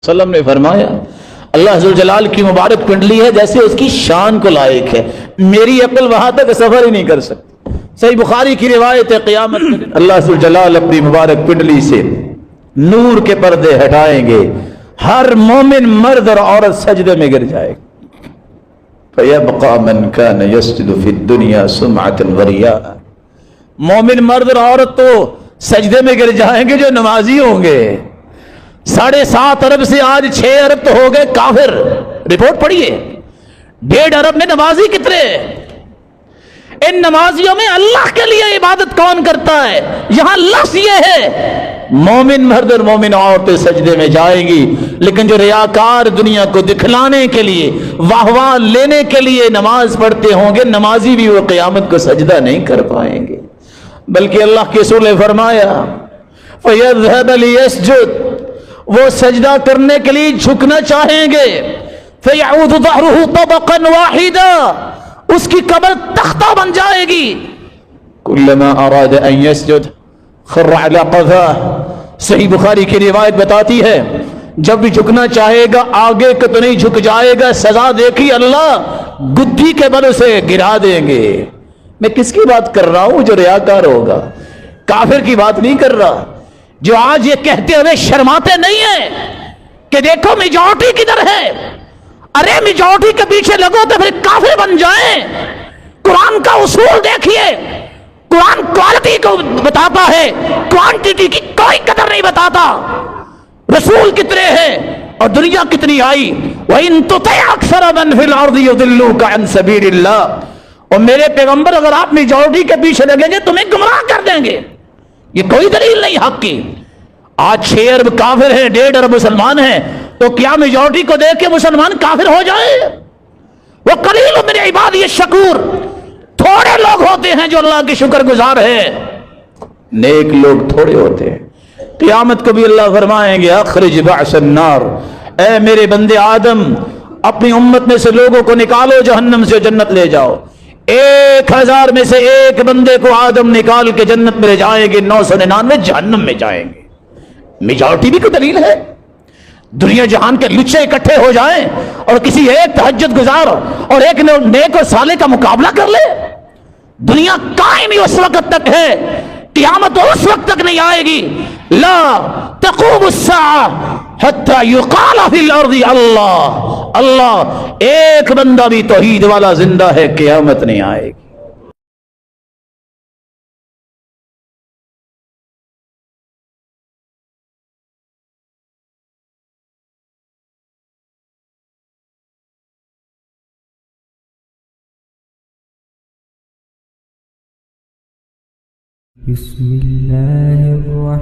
वसल्लम ने फरमाया अल्लाह जुल जलाल की मुबारक पिंडली है जैसे उसकी शान को लायक है, मेरी अक्ल वहां तक सफर ही नहीं कर सकती। सही बुखारी की रिवायत है, क़यामत के दिन अल्लाह जुल जलाल अपनी मुबारक पिंडली से नूर के पर्दे हटाएंगे, हर मोमिन मर्द और औरत सजदे में गिर जाएगा। फयब्क़ा मन कान यस्जुदु फिद दुनिया सुमअतन व रिया, मोमिन मर्द और औरत तो सजदे में गिर जाएंगे जो नमाजी होंगे। 7.5 अरब से आज 6 अरब तो हो गए काफिर। रिपोर्ट पढ़िए, 1.5 अरब में नमाजी कितने? इन नमाजियों में अल्लाह के लिए इबादत कौन करता है? यहां लफ्ज़ ये है मोमिन मर्द और मोमिन औरतें सजदे में जाएंगी, लेकिन जो रियाकार दुनिया को दिखलाने के लिए, वाहवाह लेने के लिए नमाज पढ़ते होंगे, नमाजी भी वो क़यामत को सजदा नहीं कर पाएंगे। बल्कि अल्लाह के रसूल ने फरमाया फयज़हब लियस्जुद, वो सजदा करने के लिए झुकना चाहेंगे, फयऊदु ज़हरुहु तबक़न वाहिदा, उसकी कब्र तख्ता बन जाएगी। कुल्लमा अराद अन यस्जुद खर्रा अला क़फ़ाह, सही बुखारी की रिवायत बताती है जब भी झुकना चाहेगा आगे को तो नहीं झुक जाएगा, सजा देखी अल्लाह गुद्दी के बल से गिरा देंगे। मैं किसकी बात कर रहा हूं? जो रियाकार होगा, काफिर की बात नहीं कर रहा, जो आज ये कहते हुए शर्माते नहीं है कि देखो मेजॉरिटी किधर है। अरे मेजॉरिटी के पीछे लगो तो फिर काफिर बन जाए। कुरान का उसूल देखिए, कुरान क्वालिटी को बताता है, क्वांटिटी की कोई कदर नहीं बताता। रसूल कितने हैं और दुनिया कितनी आई। व इन तुति अक्सर मन फिल अर्दि युदिल्लुका अन सबीलिल्लाह, और मेरे पैगंबर अगर आप मेजॉरिटी के पीछे लगेंगे तुम्हें गुमराह कर देंगे। ये कोई दलील नहीं हक की। आज 6 अरब काफिर हैं, 1.5 अरब मुसलमान हैं, तो क्या मेजॉरिटी को देख के मुसलमान काफिर हो जाए? वो कलील मिन इबादी शकूर, थोड़े लोग होते हैं जो अल्लाह के शुक्रगुजार है, नेक लोग थोड़े होते हैं। क़यामत को भी अल्लाह फरमाएंगे अखरिज बअसन नार, ऐ मेरे बंदे आदम अपनी उम्मत में से लोगों को निकालो जहन्नम से, जन्नत ले जाओ। 1000 में से एक बंदे को आदम निकाल के जन्नत में ले जाएंगे, 999 जहन्नम में जाएंगे। मेजॉरिटी भी कोई दलील है? दुनिया जहान के लुच्चे इकट्ठे हो जाएं और किसी एक तहज्जुद गुजार और एक नेक और साले का मुकाबला कर ले। दुनिया कायम ही उस वक्त तक है, क़यामत उस वक्त तक नहीं आएगी। ला तक़ूमु अस्साअह हत्ता युक़ाल फिल अर्दि अल्लाह अल्लाह, एक बंदा भी तौहीद वाला जिंदा है, क़यामत नहीं आएगी। बिस्मिल्लाहिर्रहमानिर्रहीम।